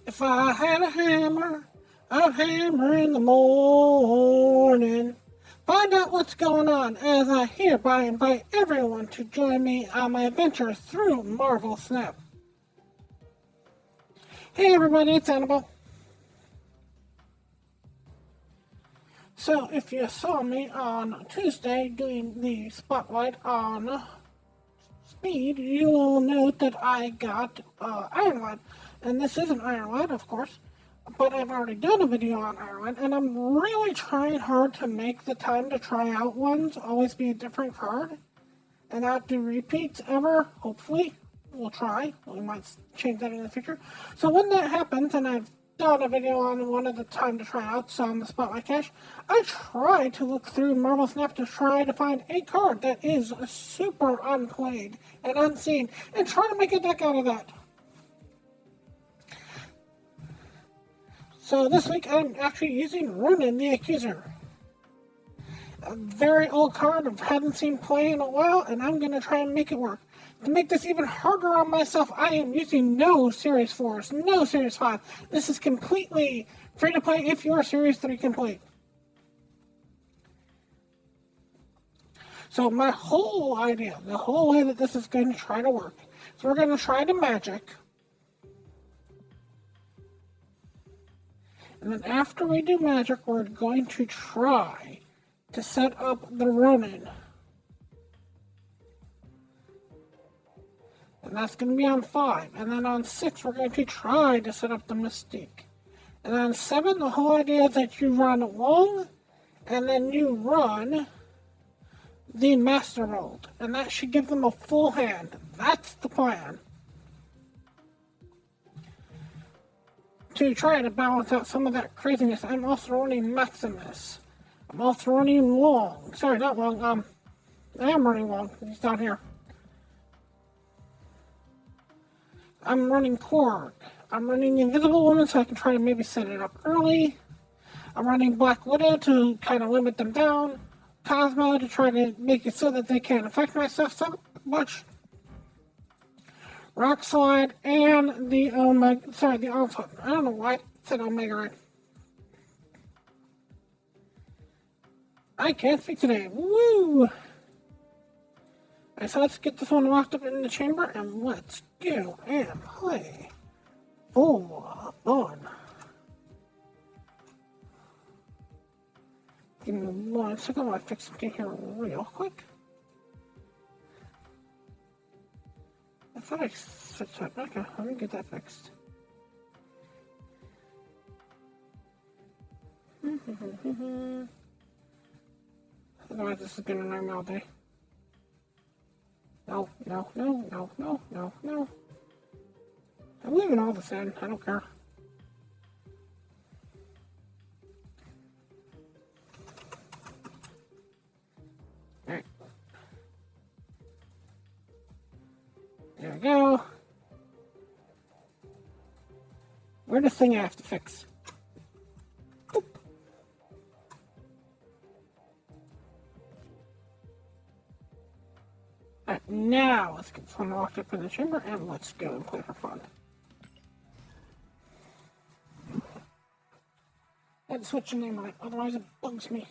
If I had a hammer, I'd hammer in the morning. Find out what's going on as I hereby invite everyone to join me on my adventure through Marvel Snap. Hey everybody, it's Annabelle. So if you saw me on Tuesday doing the spotlight on Speed, you will note that I got Iron Lad. And this isn't Iron Lad, of course, but I've already done a video on Iron Lad, and I'm really trying hard to make the time to try out ones always be a different card, and not do repeats ever, hopefully. We'll try. We might change that in the future. So when that happens, and I've done a video on one of the time to try outs on the Spotlight Cache, I try to look through Marvel Snap to try to find a card that is super unplayed and unseen, and try to make a deck out of that. So this week I'm actually using Ronan the Accuser. A very old card I haven't seen play in a while, and I'm going to try and make it work. To make this even harder on myself, I am using no Series 4s, no Series 5. This is completely free to play if you're Series 3 complete. So my whole idea, the whole way that this is going to try to work, so we're going to try to magic. And then after we do magic, we're going to try to set up the Ronin. And that's going to be on 5. And then on 6, we're going to try to set up the Mystique. And on 7, the whole idea is that you run long, and then you run the Master Mold. And that should give them a full hand. That's the plan. To try to balance out some of that craziness, I'm also running Maximus. I'm also running Long. Sorry, not Long. I am running Long. He's down here. I'm running Korg. I'm running Invisible Woman so I can try to maybe set it up early. I'm running Black Widow to kind of limit them down. Cosmo to try to make it so that they can't affect myself so much. Rock Slide, and the Onslaught. I don't know why it said Omega Red. I can't speak today. Woo! Alright, so let's get this one locked up in the chamber, and let's go and play for fun. Give me 1 second while I fix something here real quick. I thought I fixed that. Okay, let me get that fixed. Otherwise, this is gonna annoy me all day. No. I'm leaving all this in. I don't care. Alright. There we go. Where's the thing I have to fix? Boop. Alright, now let's get this one locked up in the chamber and let's go and play for fun. I had to switch the name on it, otherwise it bugs me.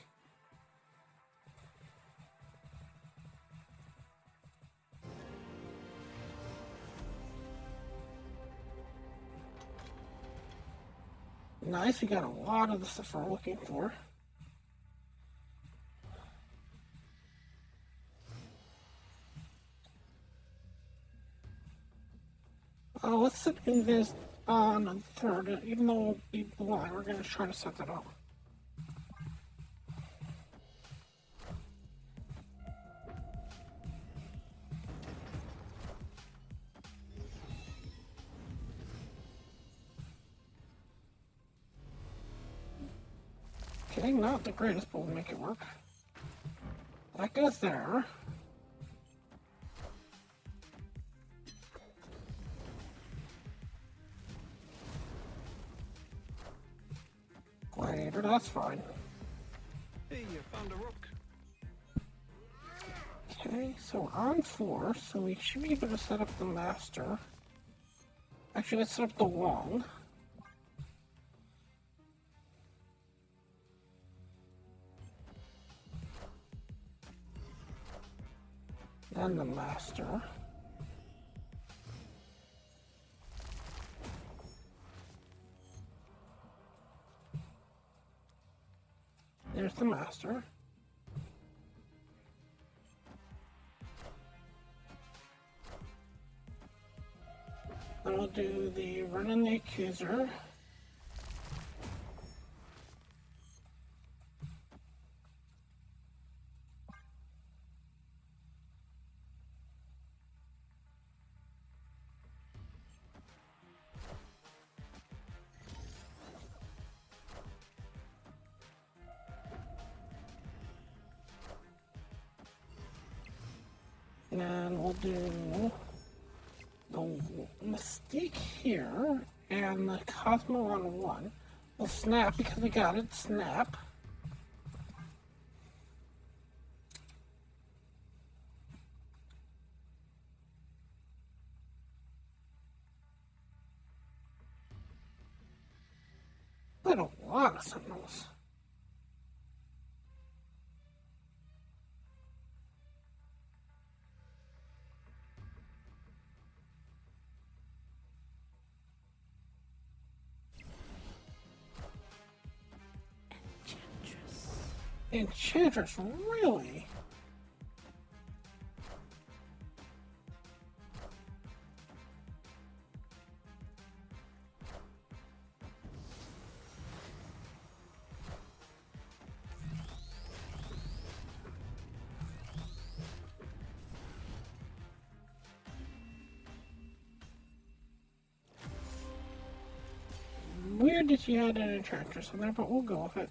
Nice, we got a lot of the stuff we're looking for. Let's set Invis on 3rd, even though it'll be blind, we're going to try to set that up. Okay, not the greatest, but we'll make it work. That goes there. Gladiator, that's fine. Hey, you found a rook. Okay, so we're on 4, so we should be able to set up the Master. Actually, let's set up the Wong. And the master. There's the master. Then we'll do the Ronan the Accuser. And we'll do the Mystique here, and the Cosmo on 1. We'll snap because we got it. Snap. Quite a lot of Sentinels. Enchantress, really? Weird that you had an Enchantress in there, but we'll go with it.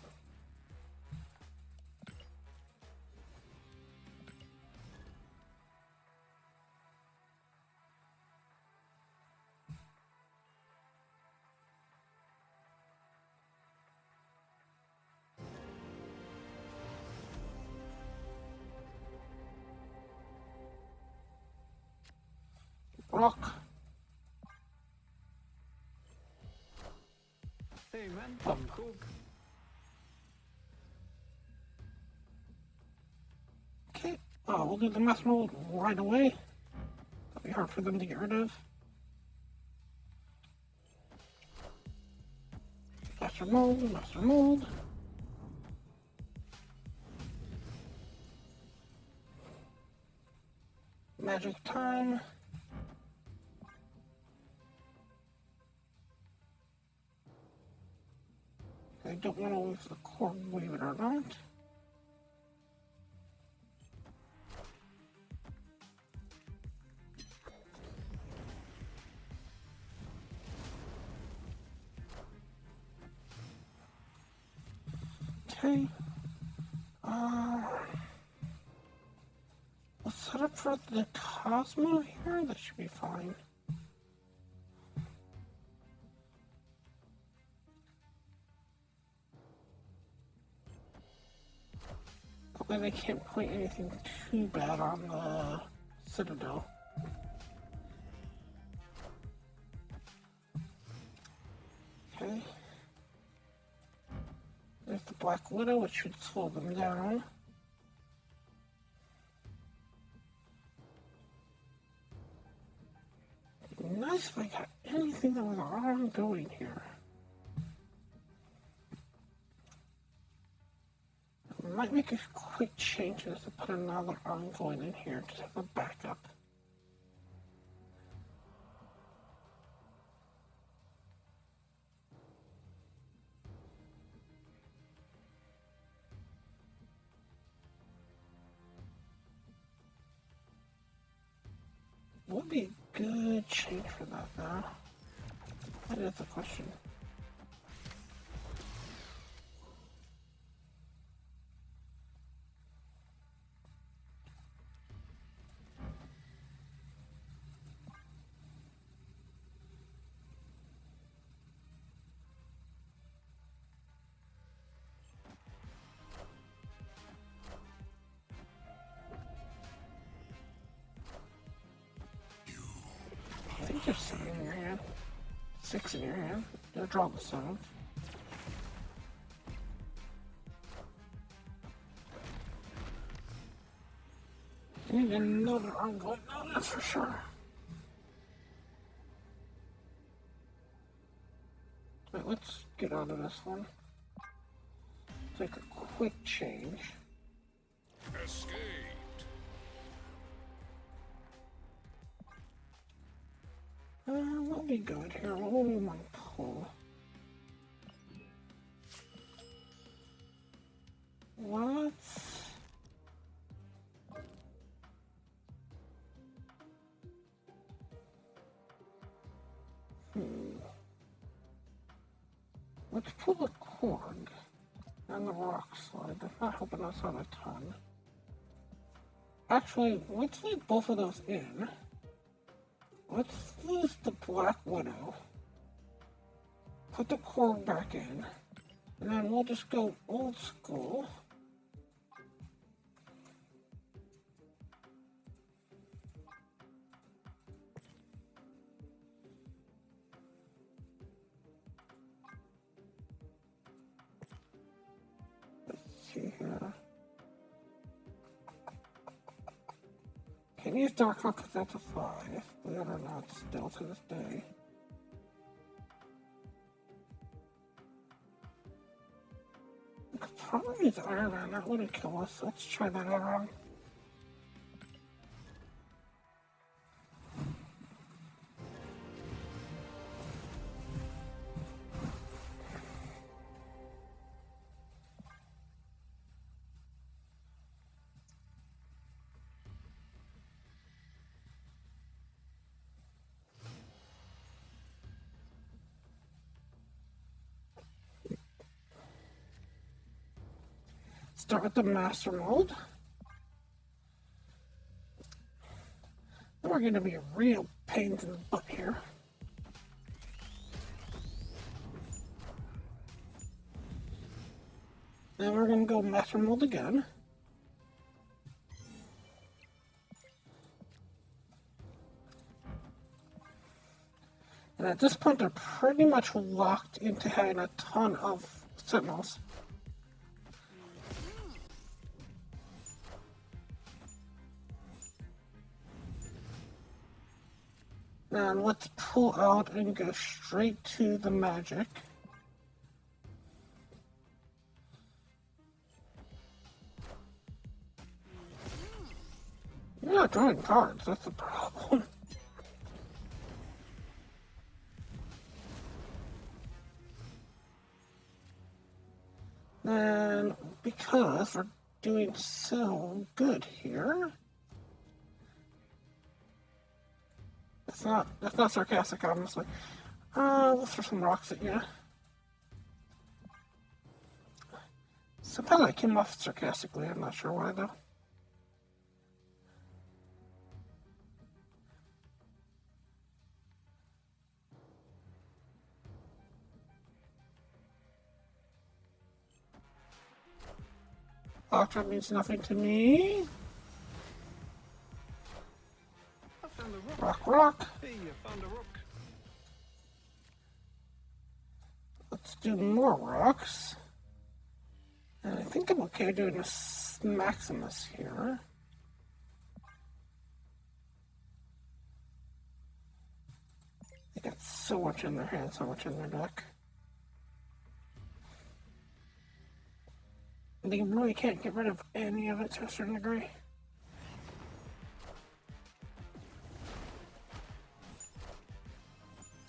Rock. Hey man, Oh. I'm cook. Okay. Oh, we'll do the master mold right away. That'll be hard for them to get rid of. Master mold, master mold. Magic time. I don't want to lose the core, believe it or not. Okay. Let's set up for the Cosmo here. That should be fine. That way they can't play anything too bad on the Citadel. Okay. There's the Black Widow, which should slow them down. It'd be nice if I got anything that was ongoing here. I might make a quick change to put another ongoing in here to have a backup. What would be a good change for that now? That is the question. I think there's 7 in your hand. 6 in your hand. You'll draw the 7th. I need another ongoing, no, that's for sure. Right, let's get out of this one. Take a quick change. Escaped. We'll be good here. What do we want to pull? What? Let's pull the cord and the rock slide. That's not helping us out a ton. Actually, let's leave both of those in. Let's lose the Black Widow. Put the cord back in. And then we'll just go old school. See here. Can use Dark Hawk because that's a 5. Believe it or not, still to this day. We could probably use Iron Man, that wouldn't kill us. Let's try that out. Start with the master mode. We're going to be real pains in the butt here. Then we're going to go master mode again. And at this point, they're pretty much locked into having a ton of sentinels. And let's pull out and go straight to the magic. You're not drawing cards, that's the problem. And because we're doing so good here, that's not sarcastic, honestly. Let's throw some rocks at you. Somehow that came off sarcastically, I'm not sure why though. Octa means nothing to me. I found a rook. Rock, rock. Hey, I found a rook. Let's do more rocks. And I think I'm okay doing a Maximus here. They got so much in their hand, so much in their deck. They really can't get rid of any of it to a certain degree.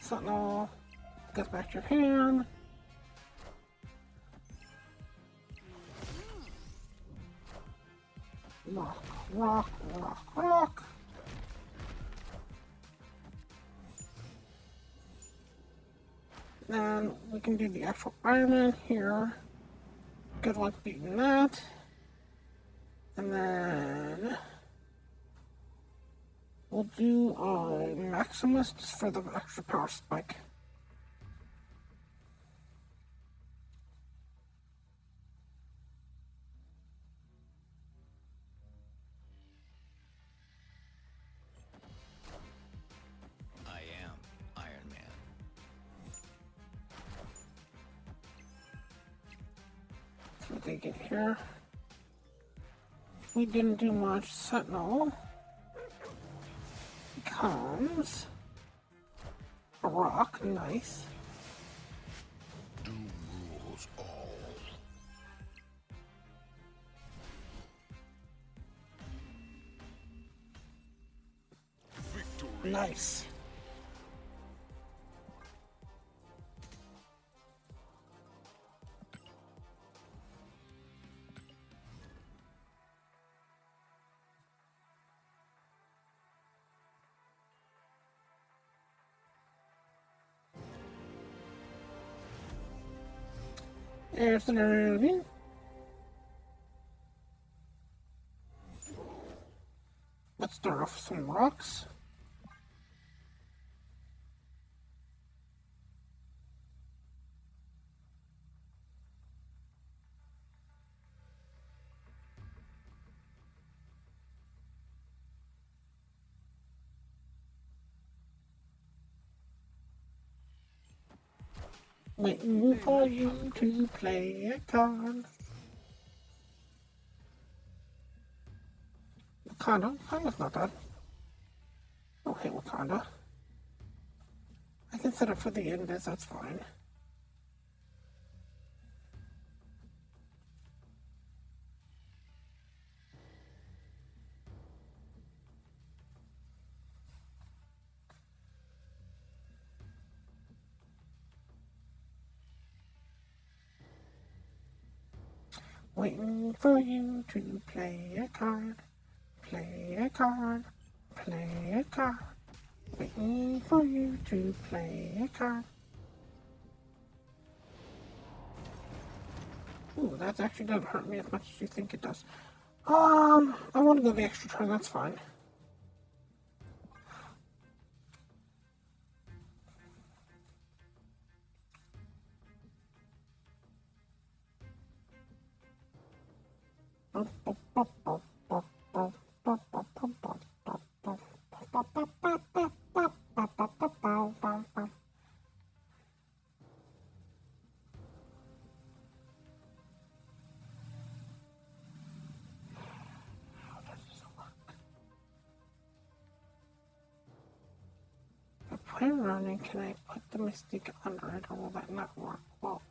Sentinel goes back to your hand. Rock, rock, rock, rock. Then we can do the actual Iron Man here. Good luck beating that. And then we'll do a Maximus just for the extra power spike. I am Iron Man. See what they get here. we didn't do much. Sentinel becomes a rock. Nice. Doom rules all. Victory. Nice. There's the Ronan. Let's start off with some rocks. Waiting for you to play a card. Wakanda? Wakanda's not bad. Oh, hey, Wakanda. I can set it for the end, that's fine. Waiting for you to play a card. Play a card. Play a card. Waiting for you to play a card. Ooh, that actually doesn't hurt me as much as you think it does. I want to go the extra turn, that's fine. When running, can I put the Mystique under it, or will that not work? Well,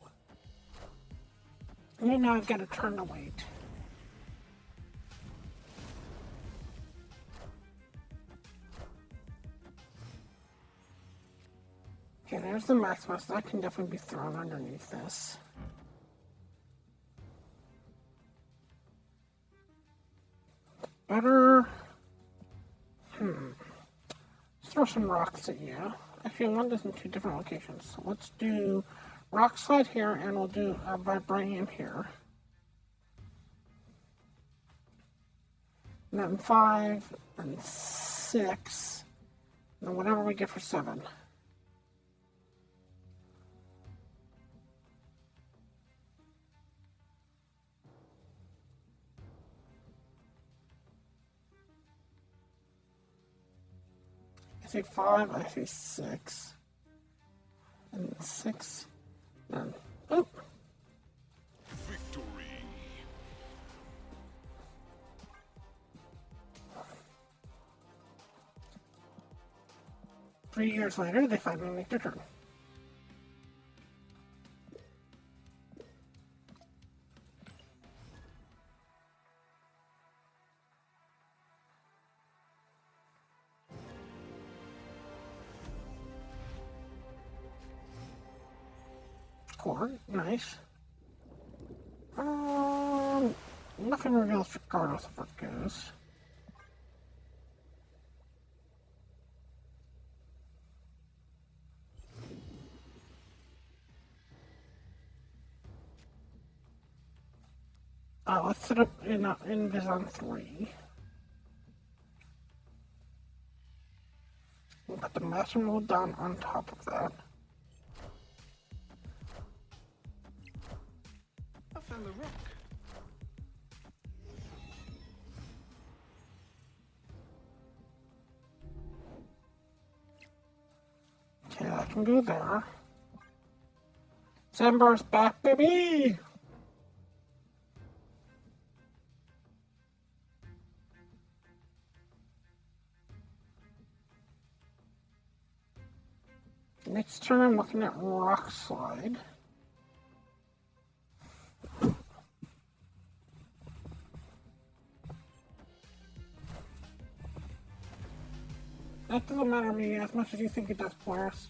and now I've got to turn to wait. Okay, there's the Maximus. That can definitely be thrown underneath this. Better. Let's throw some rocks at you. Actually, I want this in two different locations. So let's do rock slide here, and we'll do a vibranium here. And then 5 and 6, and whatever we get for 7. I say 5, I say 6. And 6, and oh. Victory. 3 years later, they finally make their turn. Core, nice. Nothing reveals regardless of what goes. Let's set up in Viz on 3. We'll put the master mode down on top of that. I found a rock. Okay, I can go there. Sambar's back, baby! This turn I'm looking at Rock Slide. That doesn't matter to me as much as you think it does, Polaris.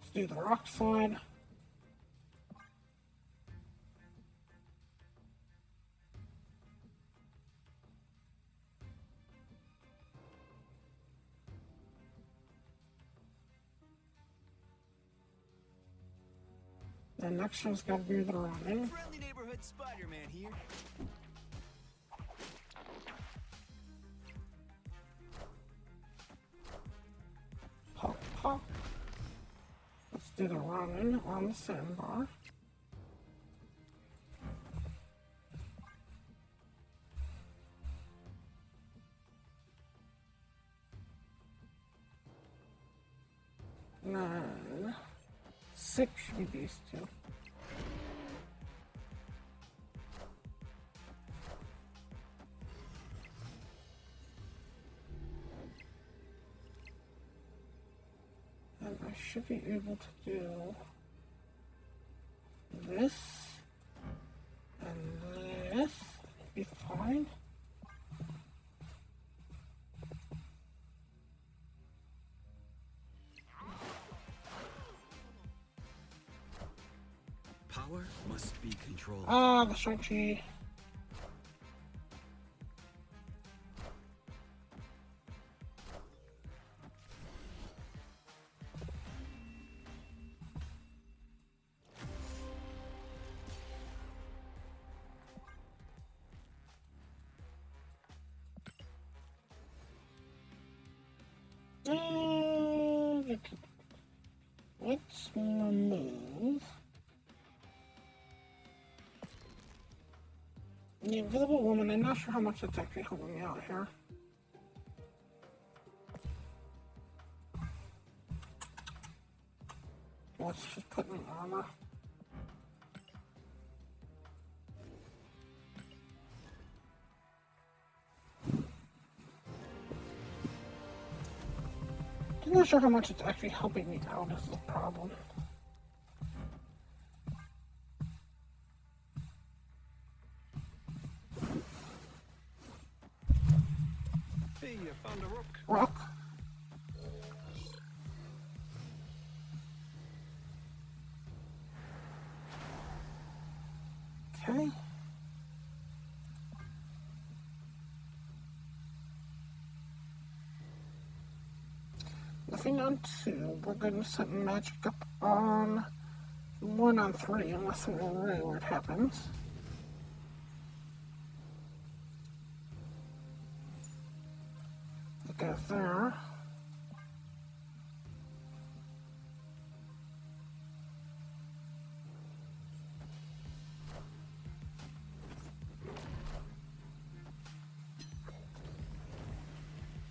Let's do the Rock Slide. The next one's got to be the Ronan. Friendly neighborhood Spider-Man here. Pop, pop. Let's do the Ronan on the sandbar. Nine. 6 should be these two. And I should be able to do this and this. Be fine. Power must be controlled. Ah, the Shang-Chi. And let's remove the Invisible Woman. I'm not sure how much it's actually helping me out here. Let's just put in armor. I'm not sure how much it's actually helping me out is the problem. Hey, I found a rock. Rock. Okay. Nothing on 2. We're going to set magic up on 1 on 3 unless something really weird happens. It goes there.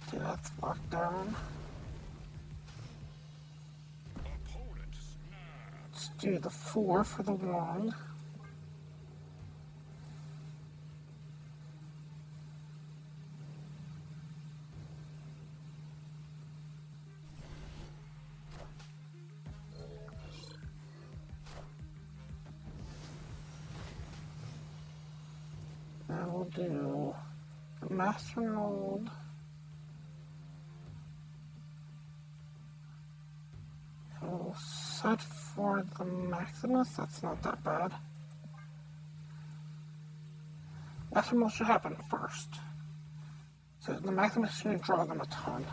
Okay, that's locked down. Let's do the 4 for the wand. Now we'll do the Master Mold. We'll set for the Maximus. That's not that bad. Master Mold should happen first. So the Maximus shouldn't draw them a ton.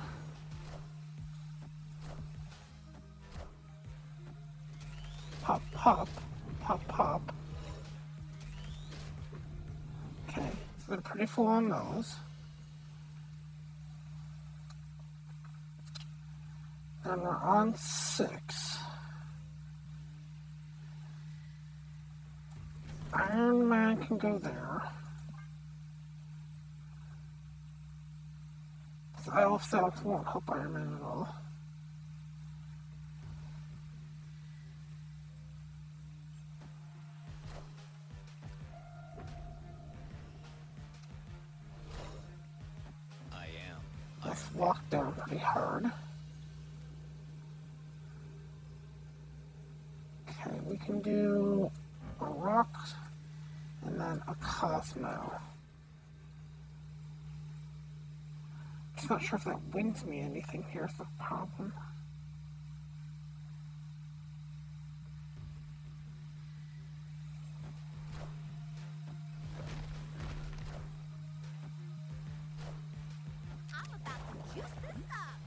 Pop, pop, pop, pop. Okay, so they're pretty full on those. And we're on 6. Iron Man can go there. So Isle of South won't help Iron Man at all. Let's walk down pretty hard. Okay, we can do a rock and then a Cosmo. Just not sure if that wins me anything. Here's the problem. I'm about to juice this up.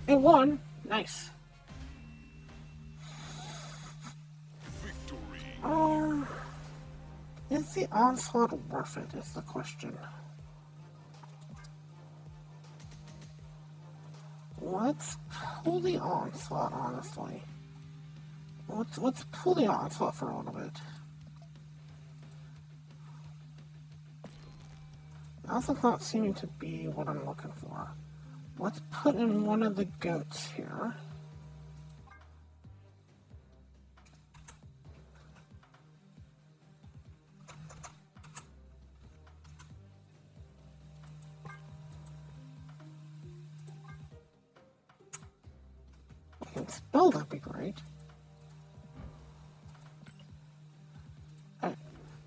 It won. Nice. Victory. Is the onslaught worth it is the question. Let's pull the onslaught, honestly. Let's pull the onslaught for a little bit. The onslaught's not seeming to be what I'm looking for. Let's put in one of the goats here. I can spell, that'd be great. Alright,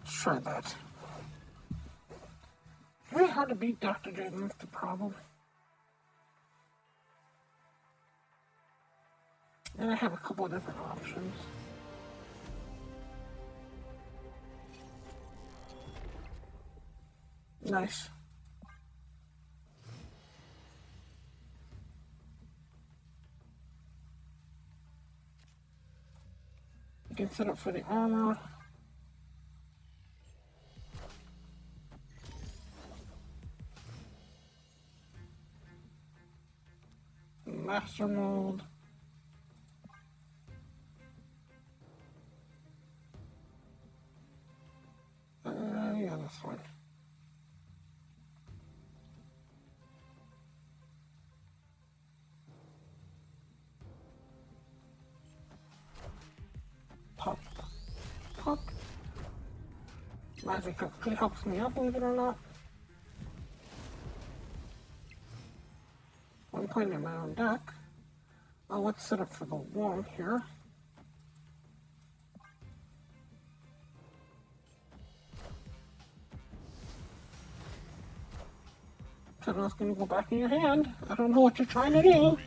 try that. Very hard to beat Dr. Jaden, that's the problem. And I have a couple of different options. Nice. You can set up for the armor. Master mode. Yeah, that's fine. Pop. Pop. Magic actually helps me out, believe it or not. I'm playing in my own deck. Well, let's set up for the wall here. So that's going to go back in your hand. I don't know what you're trying to do.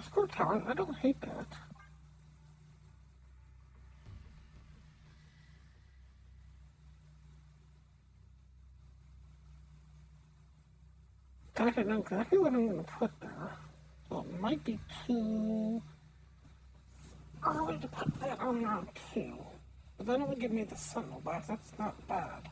Score talent, I don't hate that. I don't know exactly what I'm going to put there. So it might be too early to put that on round 2. But then it would give me the Sentinel back. That's not bad.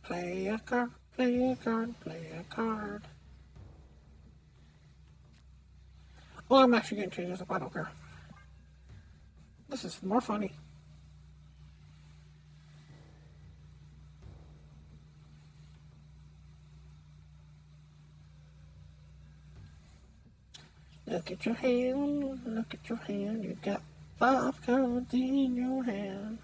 Play a card, play a card, play a card. Oh, I'm actually going to change this up. I don't care. This is more funny. Look at your hand, look at your hand. You've got 5 cards in your hand.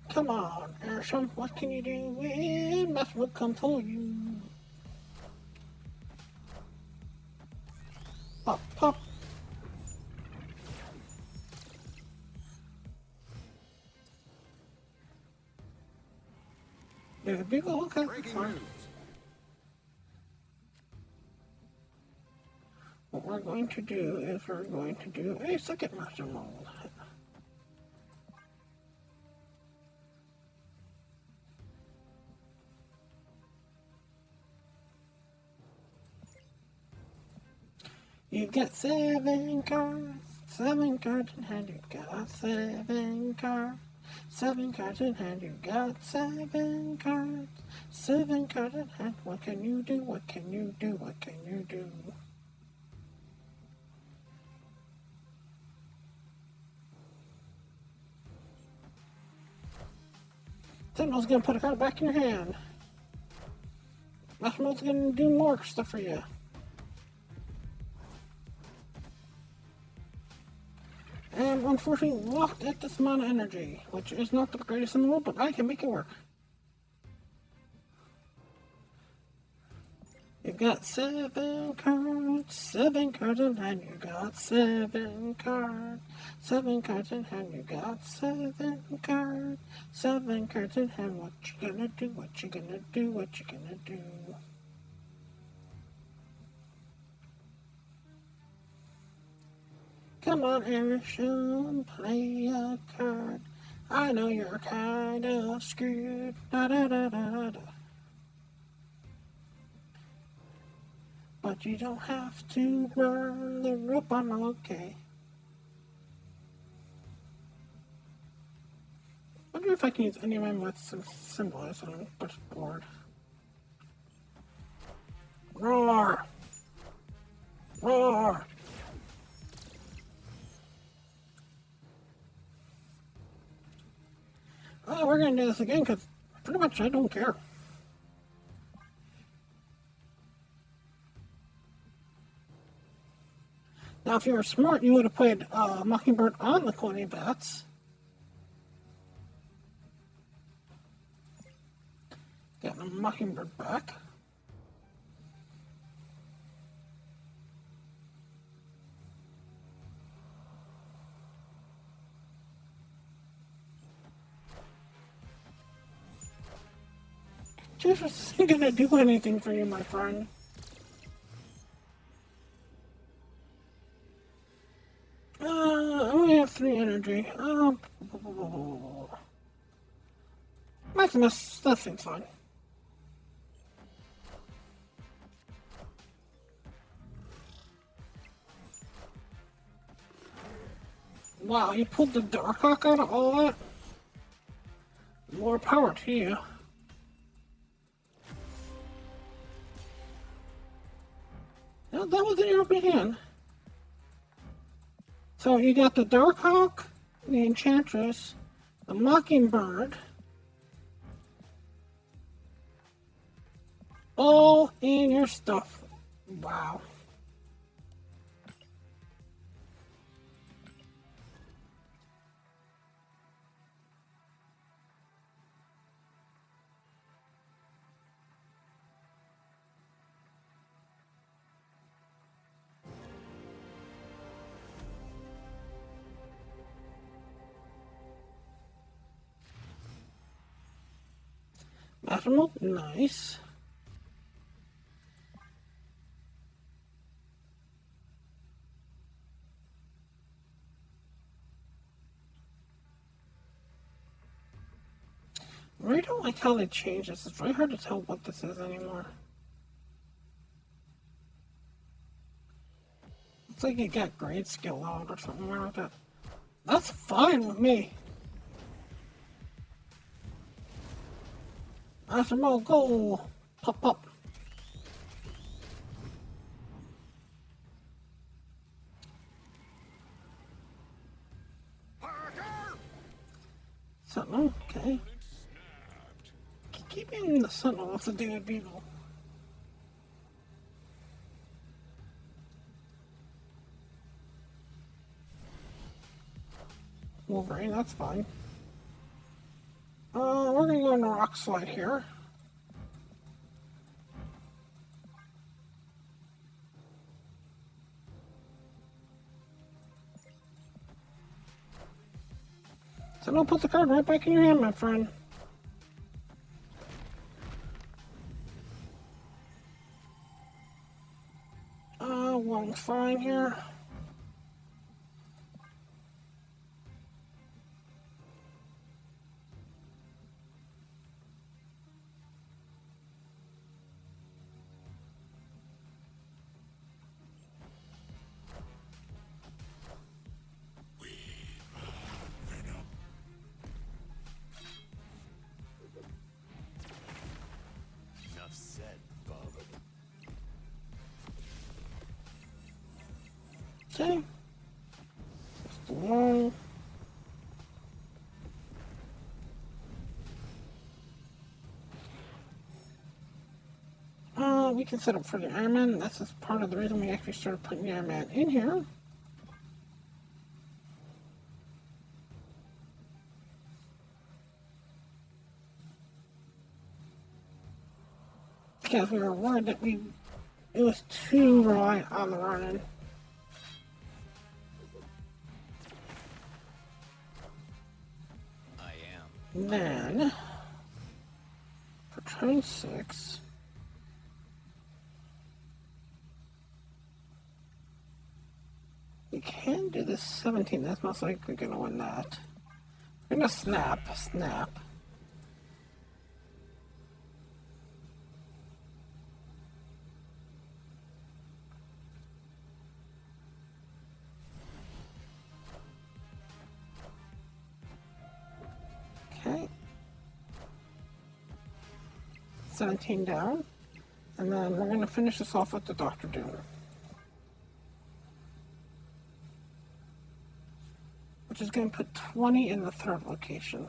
Come on, Airsham, what can you do when Master will come for you? Pop, pop. There's a big old okay. Breaking Fine. news. What we're going to do is we're going to do a second master mold. You got 7 cards. 7 cards in hand. You got 7 cards. 7 cards in hand. You got 7 cards. 7 cards in hand. What can you do? What can you do? What can you do? Sentinel's gonna put a card back in your hand. Mastermill's gonna do more stuff for you. And unfortunately locked at this amount of energy, which is not the greatest in the world, but I can make it work. You've got 7 cards, 7 cards in hand, you got 7 cards, 7 cards in hand, you got 7 cards, 7 cards in hand, what you gonna do, what you gonna do, what you gonna do? Come on, Arishem, play a card. I know you're kinda screwed. Da da da da da. But you don't have to burn the rope. I'm okay. I wonder if I can use any of my myths to symbolize on the board. Roar! Roar! Oh, we're gonna do this again because pretty much I don't care. Now, if you were smart, you would have played Mockingbird on the 20 bats. Get the Mockingbird back. Jesus isn't gonna do anything for you, my friend. I only have 3 energy. Maximus, that seems fine. Wow, you pulled the Darkhawk out of all that? More power to you. Now, that was in your open hand. So you got the Darkhawk, the Enchantress, the Mockingbird, all in your stuff. Wow. Mastermill, nice. I really don't like how they changed this. It's very hard to tell what this is anymore. It's like it got grade skill out or something like that. That's fine with me. Mastermill, go! Pop, pop. Sentinel, okay. Keeping the Sentinel off the David Beagle. Wolverine, that's fine. We're gonna go on the rock slide here. So I'll put the card right back in your hand, my friend. One's fine here. Okay. Just along. We can set up for the Iron Man. That's just part of the reason we actually started putting the Iron Man in here. Because we were worried that it was too reliant on the Ronan. I am. Then, for turn 6, we can do the 17. That's most likely going to win that. We're going to snap. Okay. 17 down. And then we're going to finish this off with the Dr. Doom. Which is going to put 20 in the third location.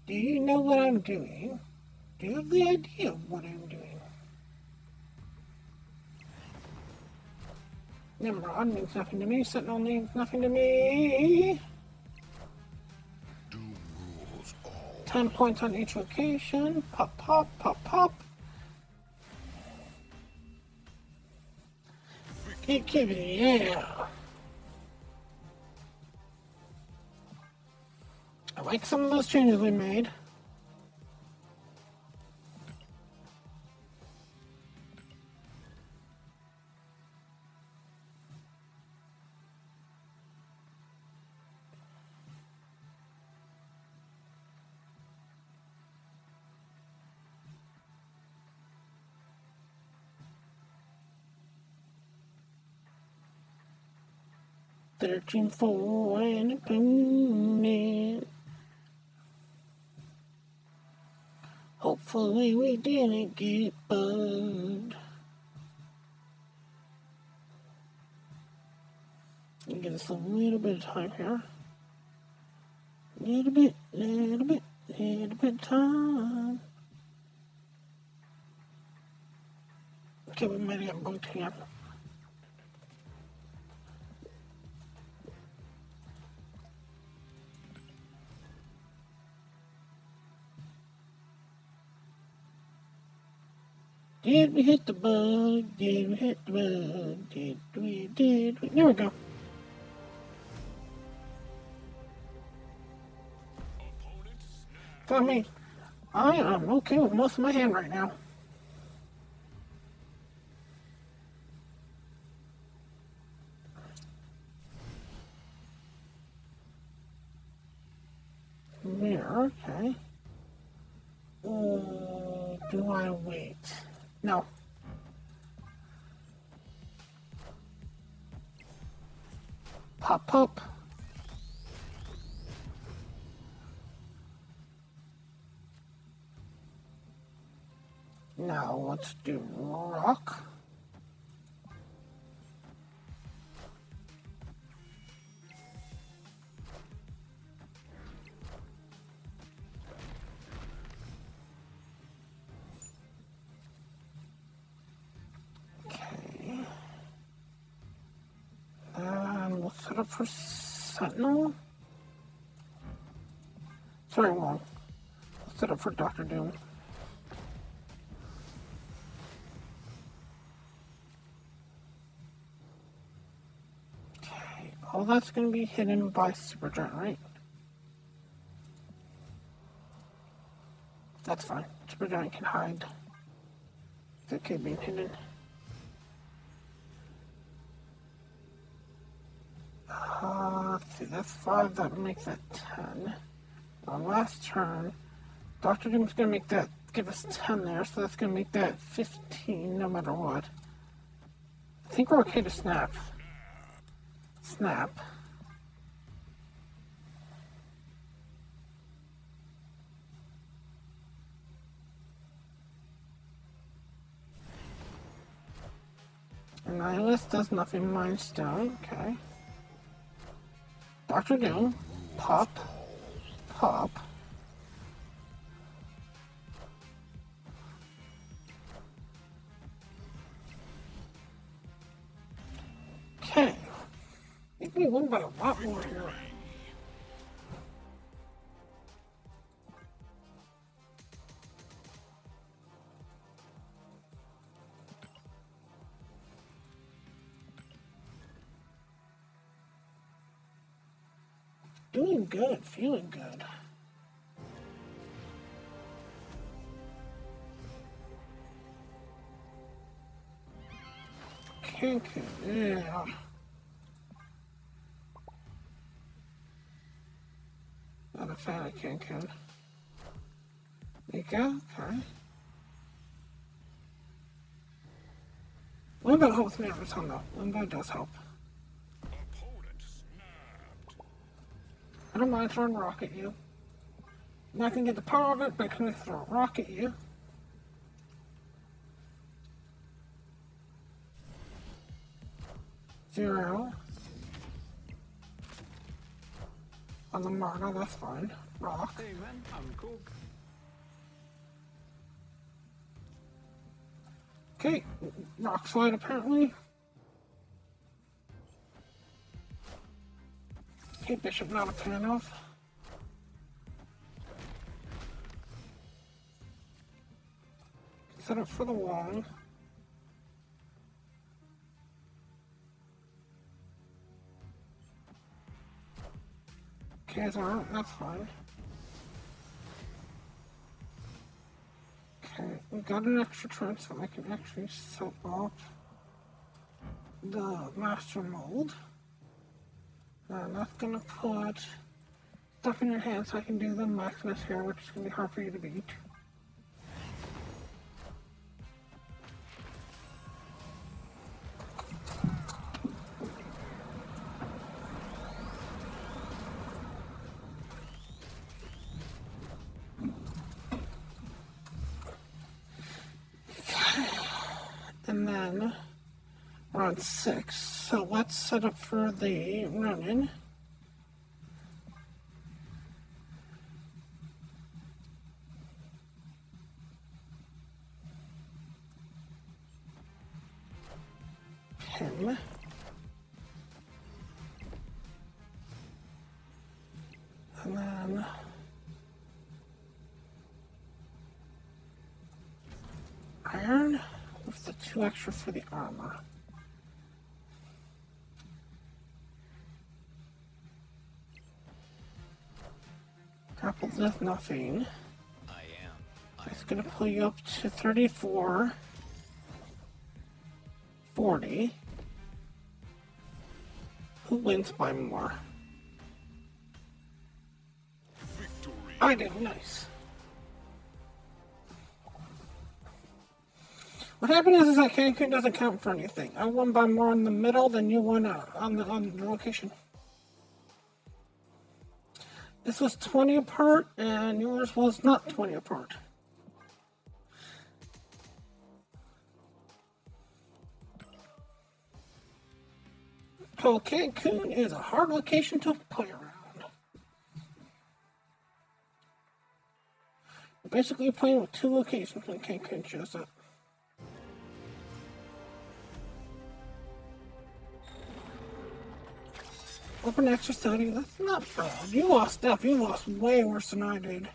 Do you know what I'm doing? Do you have the idea of what I'm doing? Nimrod means nothing to me. Sentinel means nothing to me. Doom rules all. 10 points on each location. Pop, pop, pop, pop. Keep it, yeah. I like some of those changes we made. Searching for an opponent. Hopefully we didn't get bugged. Give us a little bit of time here. Little bit of time. Okay, we might have bugged here. Did we hit the bug? Did we hit the bug? Did we? There we go. For me, I am okay with most of my hand right now. Mirror, okay. Do I wait? No. Pop, pop. Now let's do rock. Okay. And we'll set up for Sentinel. Sorry, wrong. We'll set up for Dr. Doom. All that's going to be hidden by Supergiant, right? That's fine. Supergiant can hide. It's okay being hidden. Let's see, that's 5. That makes that 10. Our last turn, Dr. Doom's going to make that, give us 10 there, so that's going to make that 15 no matter what. I think we're okay to snap. Snap. Nihilist does nothing. Mind Stone. Okay. Dr. Doom. Pop. Pop. Okay. I think we won by a lot more here. Doing good, feeling good. Cancun, yeah. Not a fan of Cancun. There you go, okay. Limbo helps me every time though. Limbo does help. Opponent snapped. I don't mind throwing a rock at you. I'm not gonna get the power of it, but can I throw a rock at you? Zero. On the Marna, that's fine. Rock. Hey man, I'm cool. Okay, rock slide apparently. Okay, Bishop not a fan of. Set up for the wall. Okay, so that's fine. Okay, we got an extra turn so I can actually set up the master mold. And that's gonna put stuff in your hand so I can do the Maximus here, which is gonna be hard for you to beat. And then we're on 6, so let's set up for the Ronan. Him. And then Iron with the 2 extra for the armor. Grapple with nothing. I am. It's gonna pull you up to 34, 40. Who wins by more? Victory. I did. Nice. What happened is that Cancun doesn't count for anything. I won by more in the middle than you won on the location. This was 20 apart, and yours was not 20 apart. So Cancun is a hard location to play around. You're basically playing with 2 locations when Cancun shows up. Open extra study, that's not bad. You lost stuff, you lost way worse than I did.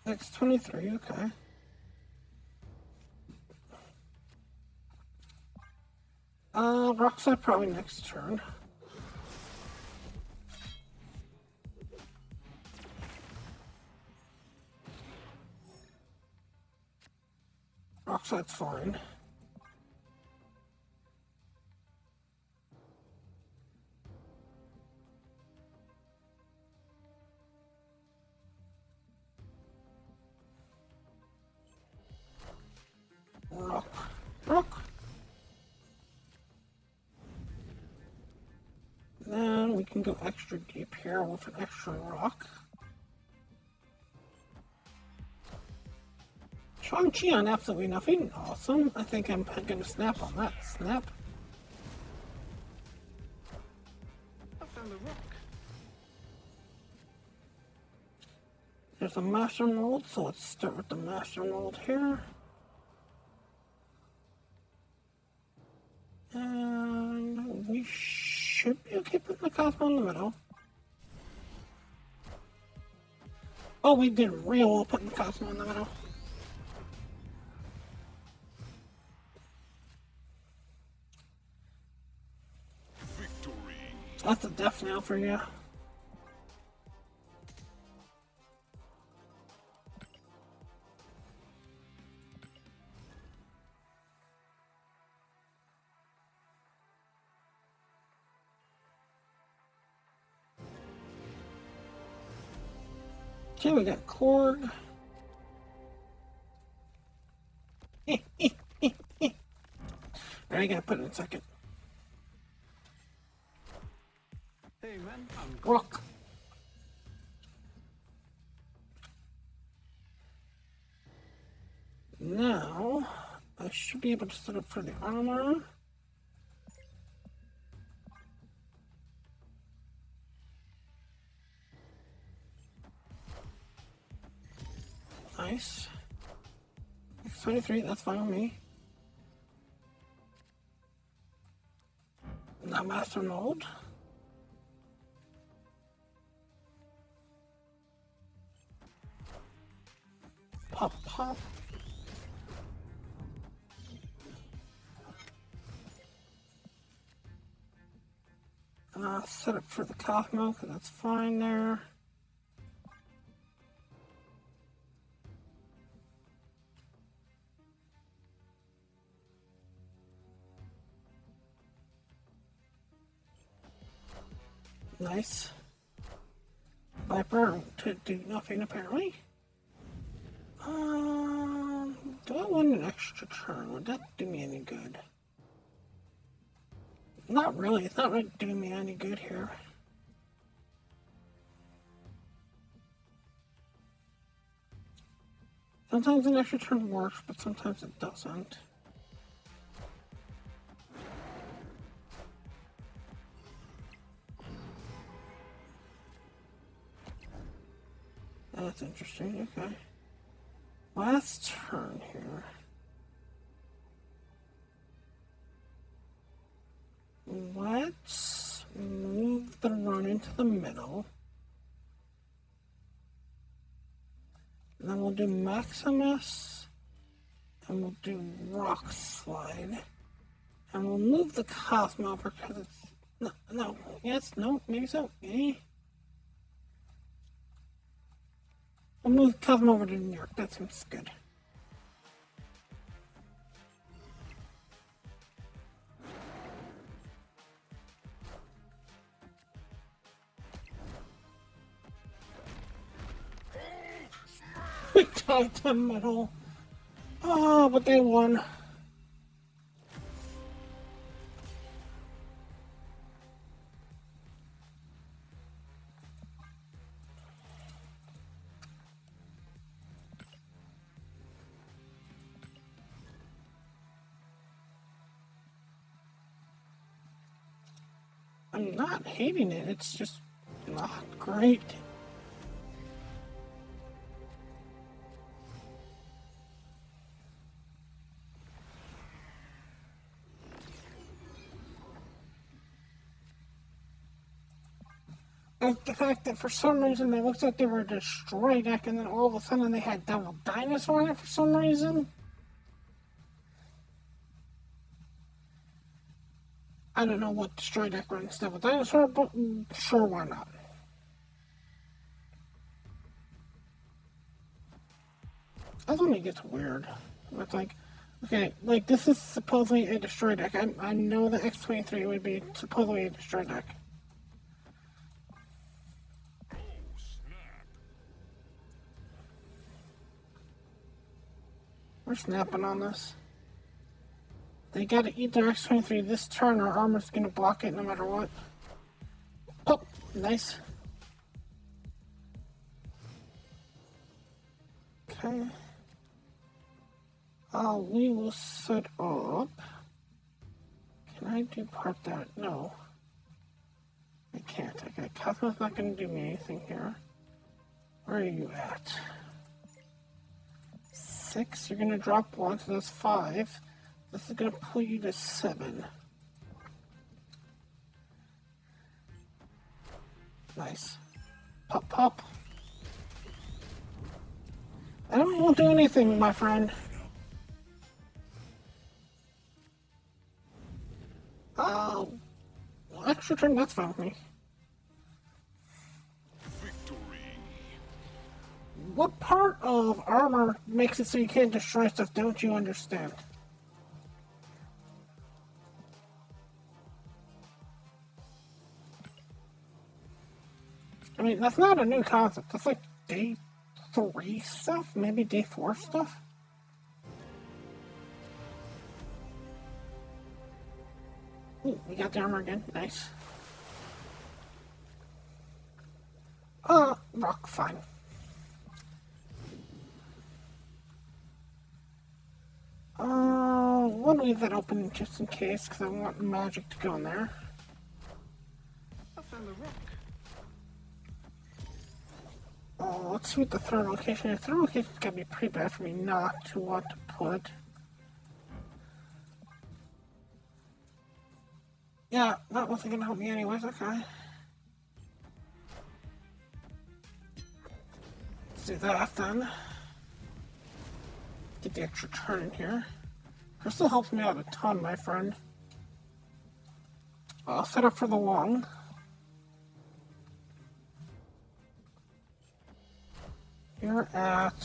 X23, okay. Rockside probably next turn. Rockslide's fine. can go extra deep here with an extra rock. Shang-Chi on absolutely nothing. Awesome. I think I'm going to snap on that. Snap. I found a rock. There's a master mold, so let's start with the master mold here. And we should be okay putting the Cosmo in the middle. Oh, we did real well putting the Cosmo in the middle. Victory. That's a death nail for you. Okay, we got Korg. I gotta put it in second. Hey man, I'm Rock. Now, I should be able to set up for the armor. Nice. 23, that's fine with me. Now master mold. Pop, pop. Set up for the Cosmo, because that's fine there. Nice. Viper to do nothing apparently. Do I want an extra turn? Would that do me any good? Not really. It's not really doing me any good here. Sometimes an extra turn works, but sometimes it doesn't. That's interesting, okay. Last turn here. Let's move the run into the middle. And then we'll do Maximus. And we'll do Rock Slide. And we'll move the Cosmo because it's... No, yes, no, maybe so. We'll move Cosmo over to New York. That seems good. We tied the middle. Oh, but they won. I'm not hating it, it's just not great. Like the fact that for some reason they looked like they were a destroy deck and then all of a sudden they had double dinosaur in it for some reason. I don't know what destroy deck runs double dinosaur, but sure, why not? That's when it gets weird. It's like, okay, like this is supposedly a destroy deck. I know that X-23 would be supposedly a destroy deck. Oh, snap. We're snapping on this. They gotta eat their X-23 this turn or armor's gonna block it no matter what. Pop! Nice. Okay. We will set up. Can I depart that? No. I can't. Okay, Cosmo's not going to do me anything here. Where are you at? 6. You're going to drop 1, so that's 5. This is going to pull you to 7. Nice. Pop, pop. I won't do anything, my friend. Extra turn, that's fine with me. Victory. What part of armor makes it so you can't destroy stuff? Don't you understand? I mean, that's not a new concept. That's like day 3 stuff, maybe day 4 stuff. Ooh, we got the armor again. Nice. Rock, fine. We'll leave that open just in case, because I want magic to go in there. I found a rock. Let's see what the third location is. The third location's gotta be pretty bad for me not to want to put. Yeah, that wasn't gonna help me anyways, okay. Let's do that then. Get the extra turn in here. Crystal helps me out a ton, my friend. I'll set up for the long. You're at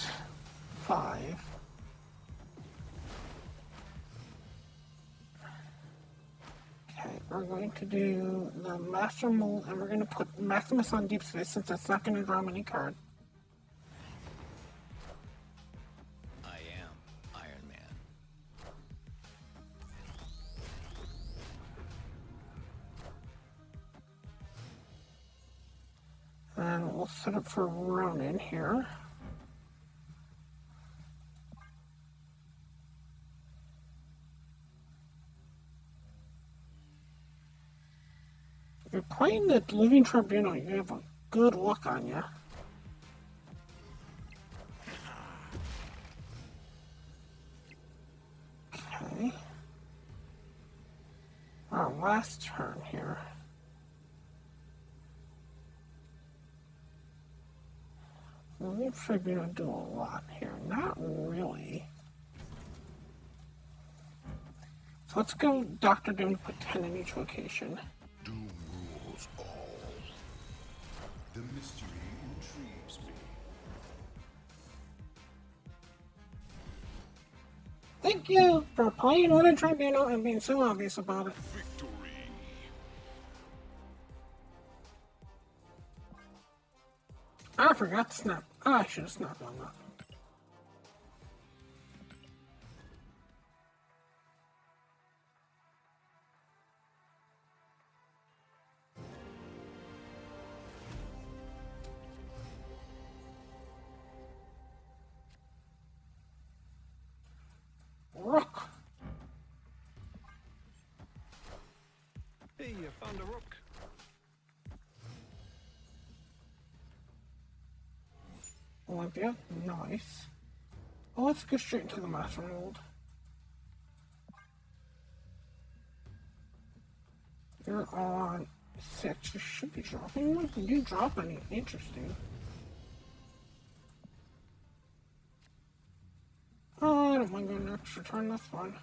5. Okay, we're going to do the Master Mold, and we're going to put Maximus on Deep Space since that's not going to draw any card. I am Iron Man. And we'll set up for Ronan here. If you're playing the Living Tribunal, you have a good look on you. Okay. Our last turn here. The Living Tribunal do a lot here. Not really. So let's go Dr. Doom to put 10 in each location. Doom rules all. The mystery intrigues me. Thank you for playing with a tribunal and being so obvious about it. Victory. I forgot to snap. I should have snapped on that. Rook. Hey, I found a rock. Olympia. Nice. Well, let's go straight into the Master Mold. You're on 6. You should be dropping one. Did you drop any? Interesting. Oh, I don't mind going an extra turn. That's fine.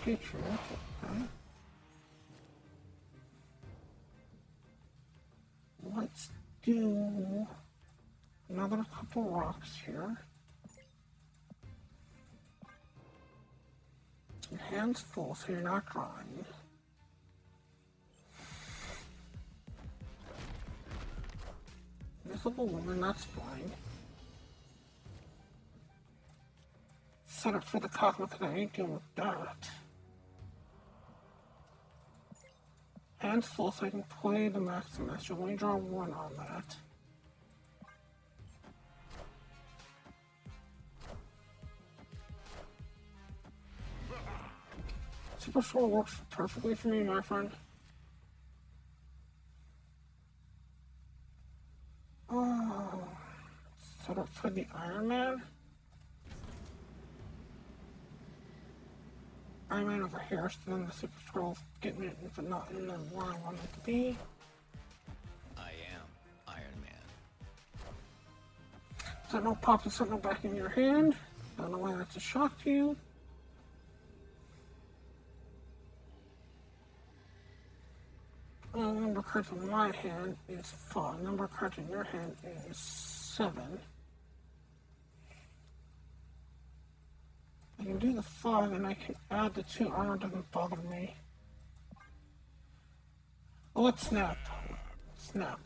Future. Okay. Let's do another couple rocks here. Your hand's full, so you're not drawing. Invisible Woman, that's fine. set up for the Cosmo because I ain't doing with that. Hands full so I can play the Maximus. You'll only draw one on that. Super Soul works perfectly for me, my friend. Oh, set up for the Iron Man. Iron Man over here, so then the Super Scroll's getting it, but not in the where I want it to be. I am Iron Man. Sentinel pops the Sentinel back in your hand. Don't know why that's a shock to you. Number of cards in my hand is 5. Number of cards in your hand is 7. I can do the 5 and I can add the 2 armor, doesn't bother me. Oh, let's snap. Snap.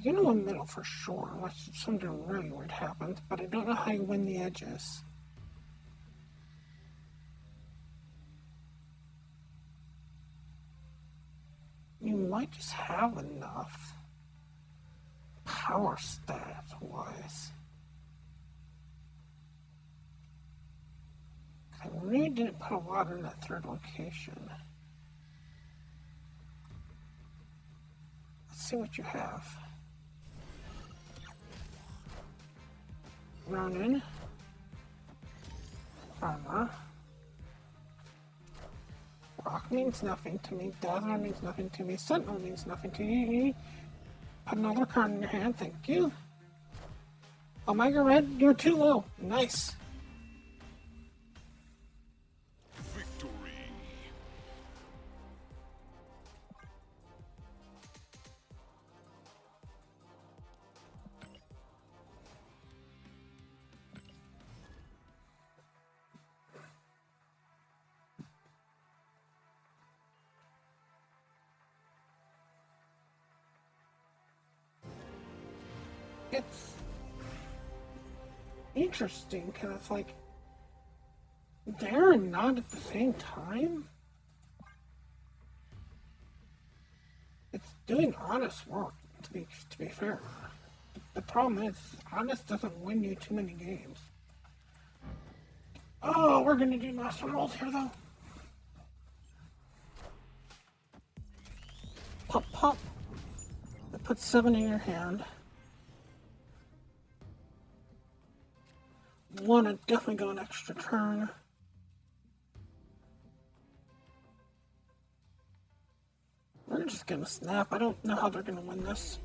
You know a middle for sure, unless something really weird happens, but I don't know how you win the edges. You might just have enough power stats wise. I really didn't put a lot in that third location. Let's see what you have. Ronan, armor. Rock means nothing to me. Dazzler means nothing to me. Sentinel means nothing to you. Put another card in your hand, thank you. Omega Red, you're too low. Nice. Victory. It's interesting because it's like they're not at the same time. It's doing honest work, to be fair. The problem is, honest doesn't win you too many games. Oh, we're gonna do master rolls here though. Pop, pop. That puts 7 in your hand. One, I'd definitely go an extra turn. We're just gonna snap. I don't know how they're gonna win this.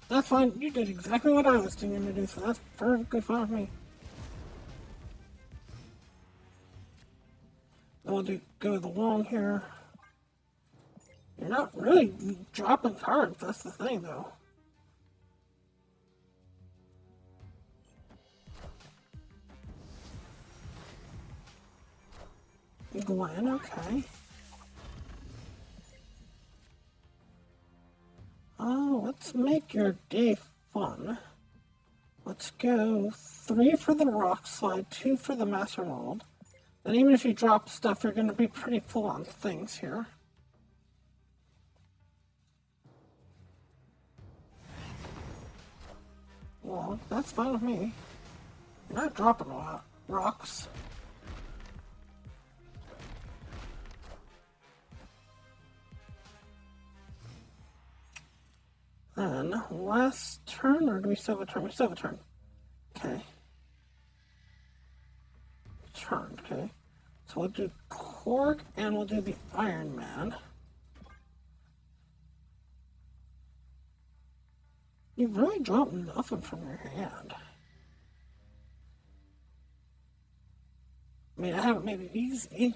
That's fine. You did exactly what I was going to do, so that's perfectly fine with me. Then we'll go the wall here. You're not really dropping cards, that's the thing, though. Gwen, okay. Oh, let's make your day fun. Let's go 3 for the rock slide, 2 for the master mold. And even if you drop stuff, you're going to be pretty full on things here. Well, that's fine with me. You're not dropping a lot. Rocks. Then, last turn, or do we still have a turn? We still have a turn. Okay. Turn, okay. So we'll do Korg, and we'll do the Iron Man. You've really dropped nothing from your hand. I mean, I haven't made it easy.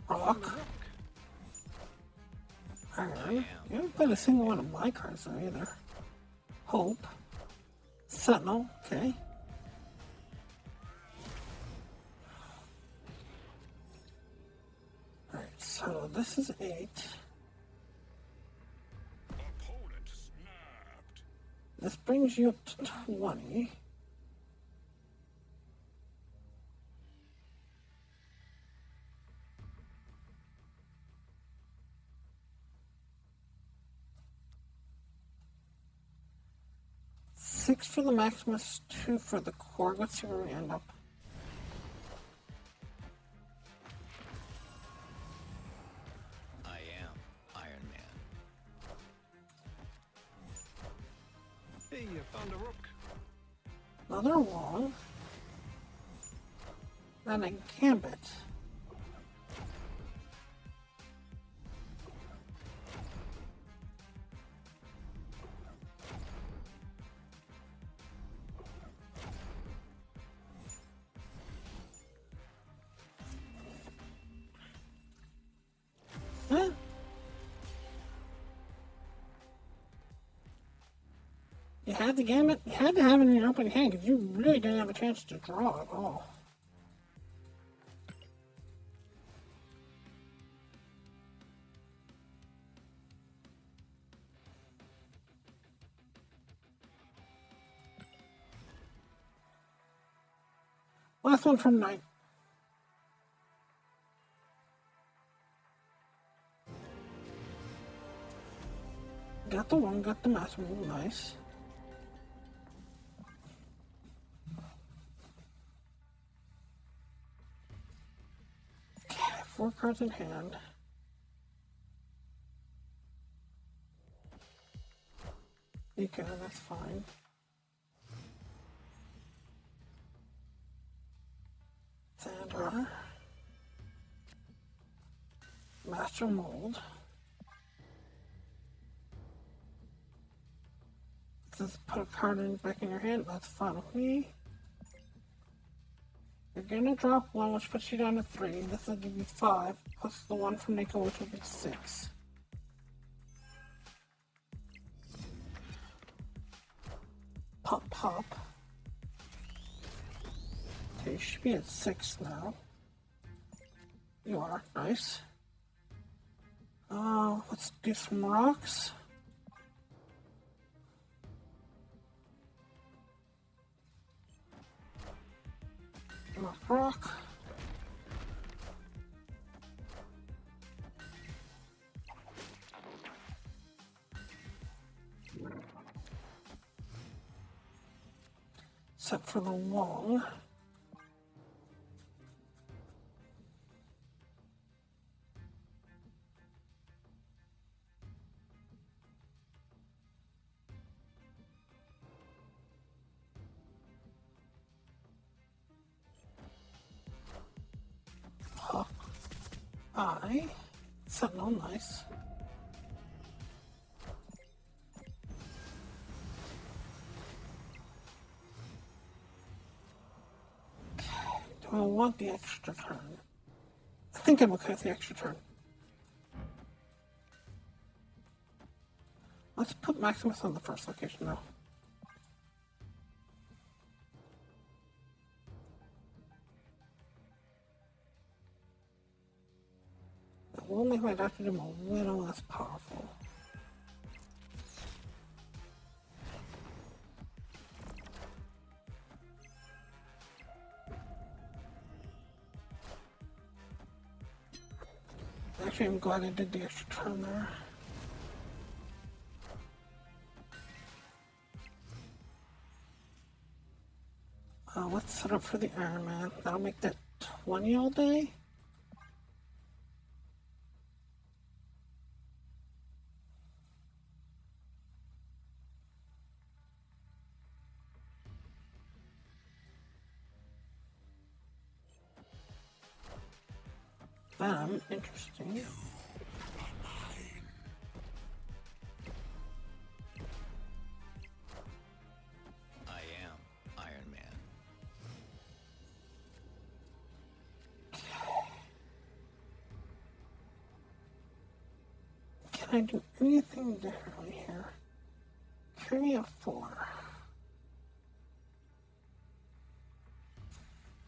Rock. Iron. You haven't played a single one of my cards though either. Hope. Sentinel. Okay. Alright, so this is 8. Opponent snapped. This brings you up to 20. Six for the Maximus, 2 for the core. Let's see where we end up. I am Iron Man. Hey, you found a rook. Another wall. Then a gambit. Huh? You had the gambit? You had to have it in your opening hand because you really didn't have a chance to draw at all. Last one from night. Got the one, got the master move, nice. Okay, 4 cards in hand. Okay, that's fine. Xander. Master Mold. Just put a card back in your hand. That's fine with me. You're gonna drop 1, which puts you down to 3. This will give you 5, plus the 1 from Nico, which will be 6. Pop, pop. Okay, you should be at 6 now. You are, nice. Let's do some rocks. Rock. Except for the wall. Sentinel, nice. Okay, do I want the extra turn? I think I'm okay with the extra turn. Let's put Maximus on the first location though. It will make my Dr. Doom a little less powerful. Actually, I'm glad I did the extra turn there. Let's set up for the Iron Man. That'll make that 20 all day. Venom. Interesting. I am Iron Man. Can I do anything differently here? Carry a 4.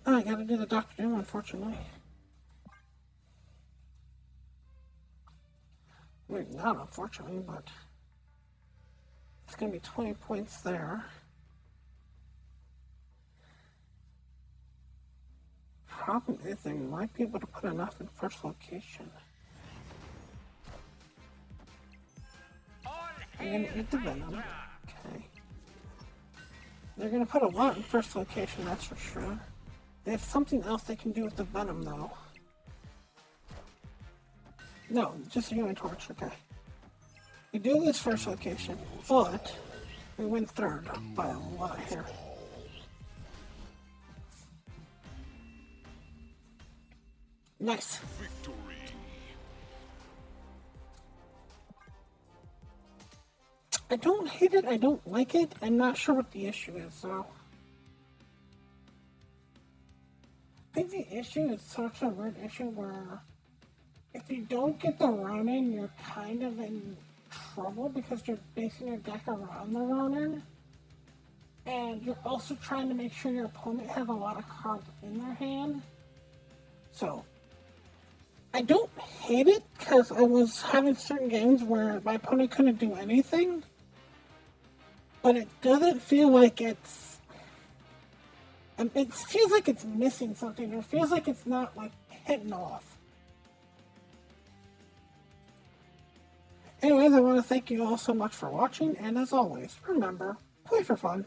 Oh, I gotta do the Doctor Doom, unfortunately. I mean, not unfortunately, but it's gonna be 20 points there. Problem is, they might be able to put enough in first location. I'm gonna eat the Venom. Okay. They're gonna put a lot in first location, that's for sure. They have something else they can do with the Venom, though. No, just a Human Torch, okay. We do lose first location, but we win third by a lot here. Nice. Victory. I don't hate it, I don't like it. I'm not sure what the issue is, so. I think the issue is such a weird issue where if you don't get the Ronin, you're kind of in trouble because you're basing your deck around the Ronin. And you're also trying to make sure your opponent has a lot of cards in their hand. So, I don't hate it because I was having certain games where my opponent couldn't do anything. But it doesn't feel like it's... It feels like it's missing something, or it feels like it's not, like, hitting off. Anyways, I want to thank you all so much for watching, and as always, remember, play for fun.